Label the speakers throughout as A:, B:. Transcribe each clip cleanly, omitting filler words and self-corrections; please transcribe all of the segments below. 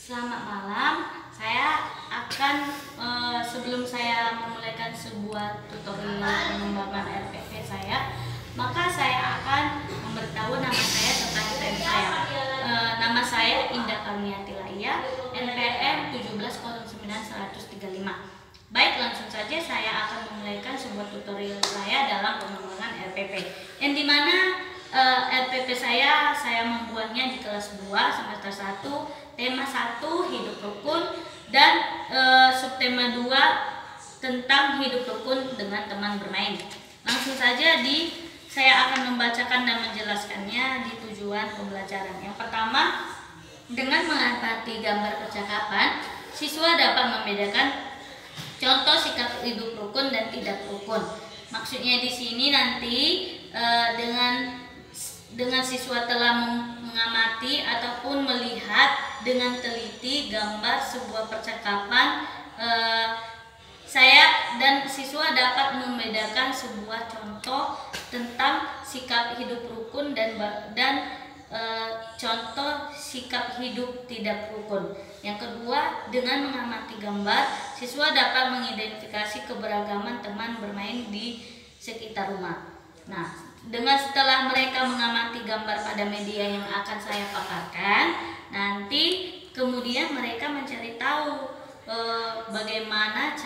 A: Selamat malam. Saya akan sebelum saya memulaikan sebuah tutorial pengembangan RPP saya, maka saya akan memberitahu nama saya serta NPM saya. Nama saya Indah Karniati Laia, NPM 1709135. Baik, langsung saja saya akan memulaikan sebuah tutorial saya dalam pengembangan RPP. Yang dimana RPP saya membuatnya di kelas 2 semester 1, tema 1 hidup rukun, dan subtema 2 tentang hidup rukun dengan teman bermain. Langsung saja saya akan membacakan dan menjelaskannya di tujuan pembelajaran. Yang pertama, dengan mengamati gambar percakapan, siswa dapat membedakan contoh sikap hidup rukun dan tidak rukun. Maksudnya di sini nanti dengan siswa telah mengamati ataupun melihat dengan teliti gambar sebuah percakapan, saya dan siswa dapat membedakan sebuah contoh tentang sikap hidup rukun dan contoh sikap hidup tidak rukun. Yang kedua, dengan mengamati gambar, siswa dapat mengidentifikasi keberagaman teman bermain di sekitar rumah. Nah, setelah mereka mengamati gambar pada media yang akan saya paparkan, nanti kemudian mereka mencari tahu bagaimana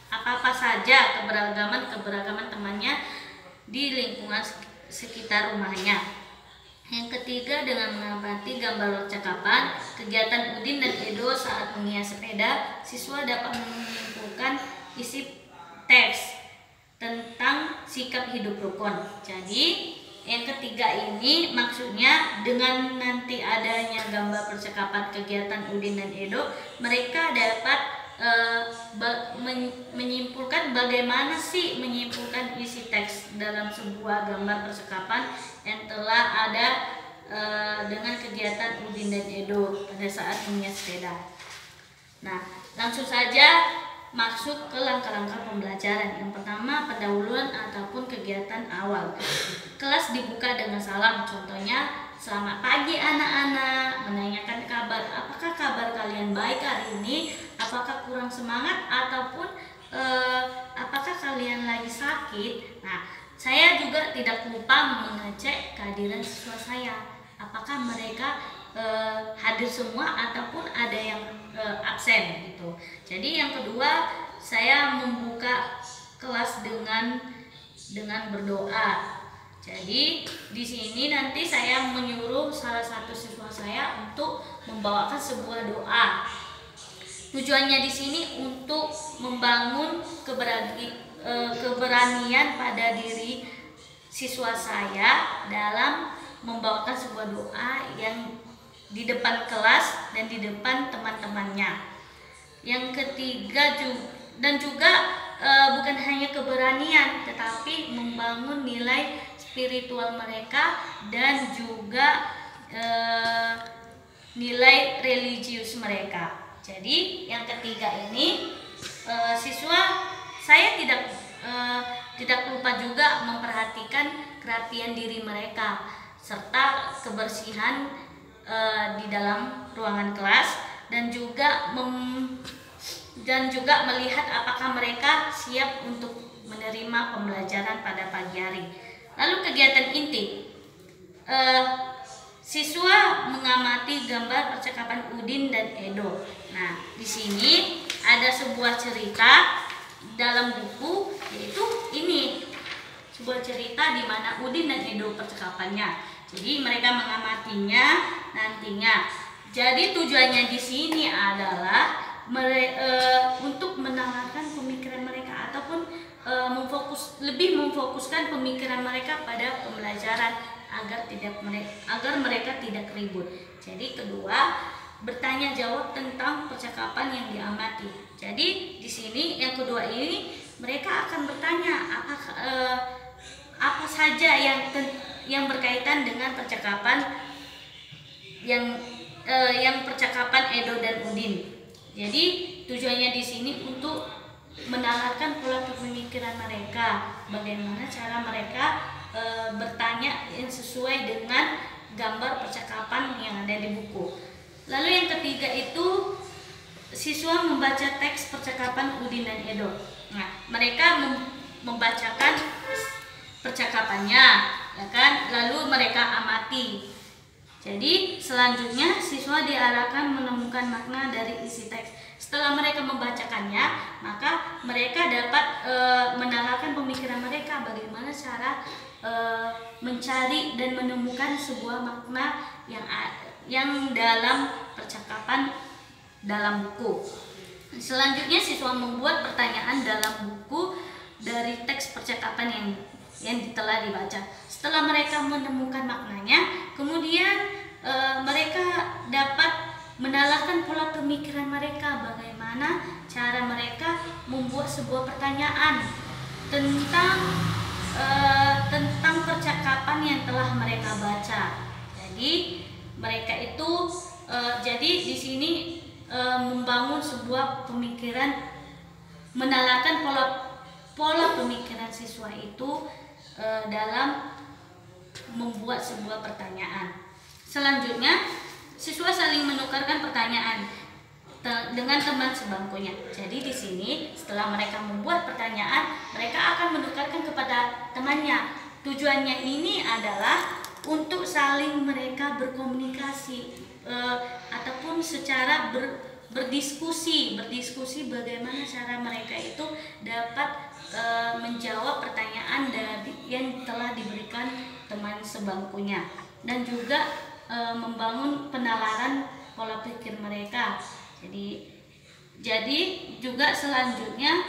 A: apa saja keberagaman temannya di lingkungan sekitar rumahnya. Yang ketiga, dengan mengamati gambar percakapan, kegiatan Udin dan Edo saat menghias sepeda, siswa dapat menyimpulkan isi teks tentang sikap hidup rukun. Jadi yang ketiga ini maksudnya dengan nanti adanya gambar percakapan kegiatan Udin dan Edo, mereka dapat menyimpulkan bagaimana sih menyimpulkan isi teks dalam sebuah gambar percakapan yang telah ada dengan kegiatan Udin dan Edo pada saat menghias sepeda. Nah, langsung saja masuk ke langkah-langkah pembelajaran. Yang pertama, pendahuluan ataupun kegiatan awal. Kelas dibuka dengan salam, contohnya selamat pagi anak-anak, menanyakan kabar. Apakah kabar kalian baik hari ini? Apakah kurang semangat ataupun apakah kalian lagi sakit? Nah, saya juga tidak lupa mengecek kehadiran siswa saya. Apakah mereka hadir semua ataupun ada yang absen gitu. Jadi yang kedua, saya membuka kelas dengan berdoa. Jadi di sini nanti saya menyuruh salah satu siswa saya untuk membawakan sebuah doa. Tujuannya di sini untuk membangun keberanian pada diri siswa saya dalam membawakan sebuah doa yang di depan kelas dan di depan teman-temannya. Yang ketiga juga bukan hanya keberanian, tetapi membangun nilai spiritual mereka dan juga nilai religius mereka. Jadi yang ketiga ini siswa saya tidak lupa juga memperhatikan kerapian diri mereka serta kebersihan di dalam ruangan kelas, dan juga melihat apakah mereka siap untuk menerima pembelajaran pada pagi hari. Lalu kegiatan inti, siswa mengamati gambar percakapan Udin dan Edo. Nah, di sini ada sebuah cerita dalam buku, yaitu ini sebuah cerita di mana Udin dan Edo percakapannya. Jadi mereka mengamatinya nantinya. Jadi tujuannya di sini adalah untuk menanggalkan pemikiran mereka ataupun lebih memfokuskan pemikiran mereka pada pembelajaran agar mereka tidak ribut. Jadi kedua, bertanya jawab tentang percakapan yang diamati. Jadi di sini yang kedua ini mereka akan bertanya apa saja yang berkaitan dengan percakapan yang percakapan Edo dan Udin. Jadi tujuannya di sini untuk menanggalkan pola pemikiran mereka, bagaimana cara mereka bertanya yang sesuai dengan gambar percakapan yang ada di buku. Lalu yang ketiga itu siswa membaca teks percakapan Udin dan Edo. Nah, mereka membacakan percakapannya, ya kan? Lalu mereka amati. Jadi selanjutnya siswa diarahkan menemukan makna dari isi teks. Setelah mereka membacakannya, maka mereka dapat menalarkan pemikiran mereka bagaimana cara mencari dan menemukan sebuah makna yang dalam percakapan dalam buku. Selanjutnya siswa membuat pertanyaan dalam buku dari teks percakapan yang telah dibaca. Setelah mereka menemukan maknanya, kemudian mereka dapat menalarkan pola pemikiran mereka, bagaimana cara mereka membuat sebuah pertanyaan tentang percakapan yang telah mereka baca. Jadi mereka itu jadi di sini membangun sebuah pemikiran, menalarkan pola pemikiran siswa itu dalam membuat sebuah pertanyaan. Selanjutnya, siswa saling menukarkan pertanyaan dengan teman sebangkunya. Jadi di sini setelah mereka membuat pertanyaan, mereka akan menukarkan kepada temannya. Tujuannya ini adalah untuk saling mereka berkomunikasi ataupun secara berdiskusi bagaimana cara mereka itu dapat menjawab pertanyaan yang telah diberikan teman sebangkunya, dan juga membangun penalaran pola pikir mereka. Jadi juga selanjutnya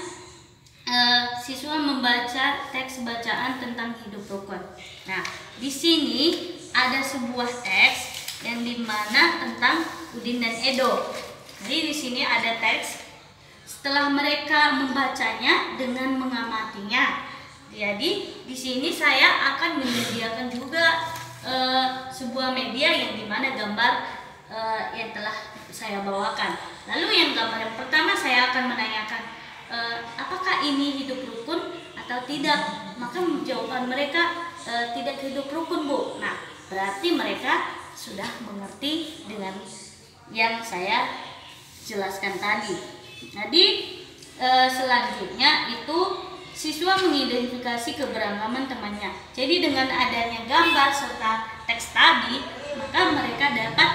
A: siswa membaca teks bacaan tentang hidup rukun. Nah, di sini ada sebuah teks yang dimana tentang Udin dan Edo. Jadi di sini ada teks. Setelah mereka membacanya dengan mengamatinya, jadi di sini saya akan menyediakan juga sebuah media yang dimana gambar yang telah saya bawakan. Lalu yang gambar yang pertama saya akan menanyakan, apakah ini hidup rukun atau tidak? Maka jawaban mereka tidak hidup rukun, Bu. Nah, berarti mereka sudah mengerti dengan yang saya jelaskan tadi. Jadi selanjutnya itu siswa mengidentifikasi keberagaman temannya. Jadi dengan adanya gambar serta teks tadi, maka mereka dapat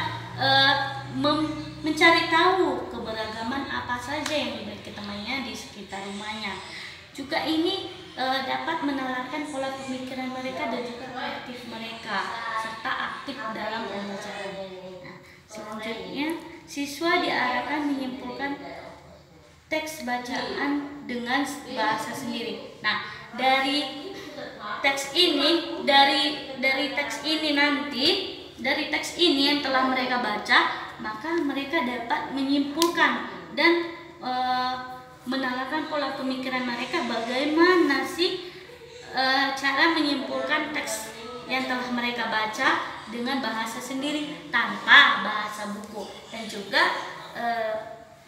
A: mencari tahu keberagaman apa saja yang dimiliki temannya di sekitar rumahnya. Juga ini dapat menalarkan pola pemikiran mereka dan juga kreatif mereka serta aktif dalam belajar. Nah, selanjutnya siswa diarahkan menyimpulkan teks bacaan dengan bahasa sendiri. Nah, dari teks ini yang telah mereka baca, maka mereka dapat menyimpulkan dan menalarkan pola pemikiran mereka bagaimana sih cara menyimpulkan teks yang telah mereka baca dengan bahasa sendiri tanpa bahasa buku, dan juga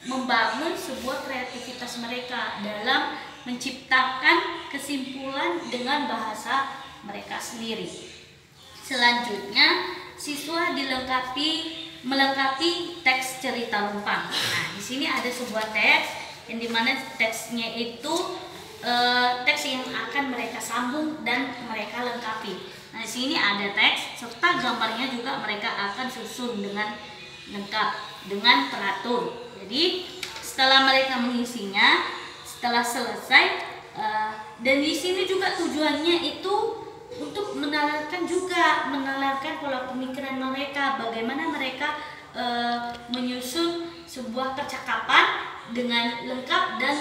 A: membangun sebuah kreativitas mereka dalam menciptakan kesimpulan dengan bahasa mereka sendiri. Selanjutnya, siswa melengkapi teks cerita Lumpang. Nah, di sini ada sebuah teks yang dimana teksnya itu teks yang akan mereka sambung dan mereka lengkapi. Nah, di sini ada teks serta gambarnya juga mereka akan susun dengan lengkap dengan teratur. Jadi setelah mereka mengisinya, setelah selesai, dan di sini juga tujuannya itu untuk menalarkan pola pemikiran mereka, bagaimana mereka menyusun sebuah percakapan dengan lengkap dan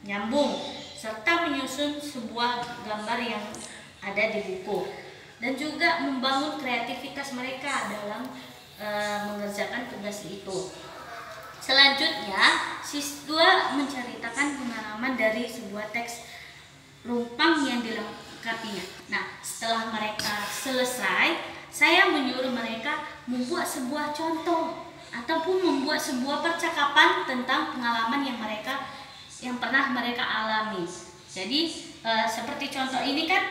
A: nyambung, serta menyusun sebuah gambar yang ada di buku, dan juga membangun kreativitas mereka dalam mengerjakan tugas itu. Selanjutnya, siswa menceritakan pengalaman dari sebuah teks Lumpang yang dilengkapinya. Nah, setelah mereka selesai, saya menyuruh mereka membuat sebuah contoh ataupun membuat sebuah percakapan tentang pengalaman yang pernah mereka alami. Jadi, seperti contoh ini kan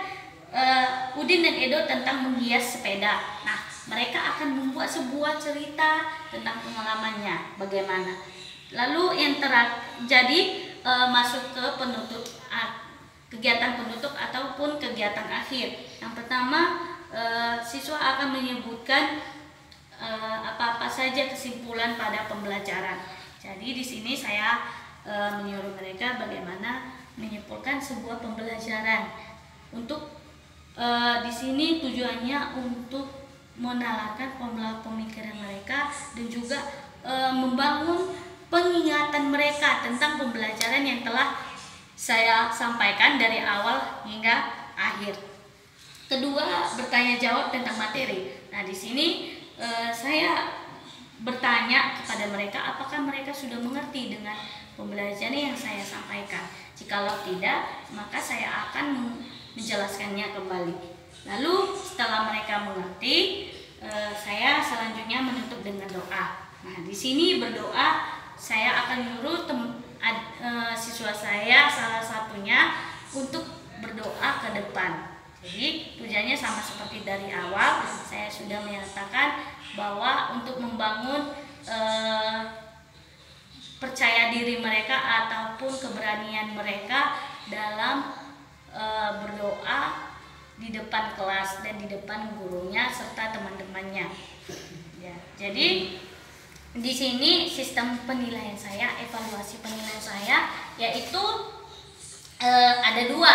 A: Udin dan Edo tentang menghias sepeda. Nah, mereka akan membuat sebuah cerita tentang pengalamannya bagaimana. Lalu yang jadi masuk ke kegiatan penutup ataupun kegiatan akhir. Yang pertama, siswa akan menyebutkan apa-apa saja kesimpulan pada pembelajaran. Jadi di sini saya menyuruh mereka bagaimana menyimpulkan sebuah pembelajaran. Untuk di sini tujuannya untuk menalarkan pola pemikiran mereka dan juga membangun pengingatan mereka tentang pembelajaran yang telah saya sampaikan dari awal hingga akhir. Kedua, bertanya jawab tentang materi. Nah, di sini saya bertanya kepada mereka apakah mereka sudah mengerti dengan pembelajaran yang saya sampaikan. Jikalau tidak, maka saya akan menjelaskannya kembali. Lalu setelah mereka mengerti, saya selanjutnya menutup dengan doa. Nah, di sini berdoa, saya akan nyuruh siswa saya salah satunya untuk berdoa ke depan. Jadi tujuannya sama seperti dari awal saya sudah menyatakan bahwa untuk membangun percaya diri mereka ataupun keberanian mereka dalam berdoa di depan kelas dan di depan gurunya serta teman-temannya. Ya, jadi di sini sistem penilaian saya, evaluasi penilaian saya yaitu ada dua.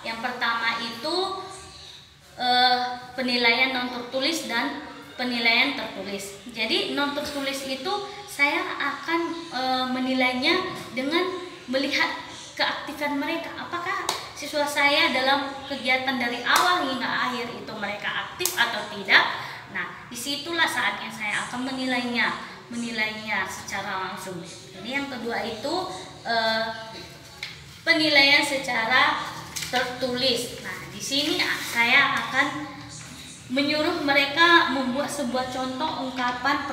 A: Yang pertama itu penilaian non tertulis dan penilaian tertulis. Jadi non tertulis itu saya akan menilainya dengan melihat keaktifan mereka. Apakah siswa saya dalam kegiatan dari awal hingga akhir itu mereka aktif atau tidak? Nah, disitulah saatnya saya akan menilainya secara langsung. Jadi yang kedua itu penilaian secara tertulis. Nah, di sini saya akan menyuruh mereka membuat sebuah contoh ungkapan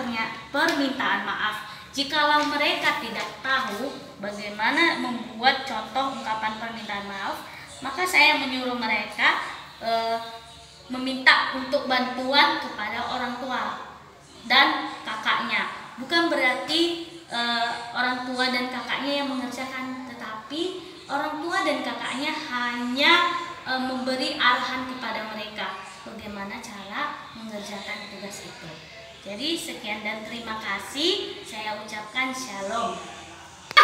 A: permintaan maaf. Jikalau mereka tidak tahu bagaimana membuat contoh ungkapan permintaan maaf, maka saya menyuruh mereka meminta untuk bantuan kepada orang tua dan kakaknya. Bukan berarti orang tua dan kakaknya yang mengerjakan, tetapi orang tua dan kakaknya hanya memberi arahan kepada mereka bagaimana cara mengerjakan tugas itu. Jadi sekian dan terima kasih. Saya ucapkan shalom.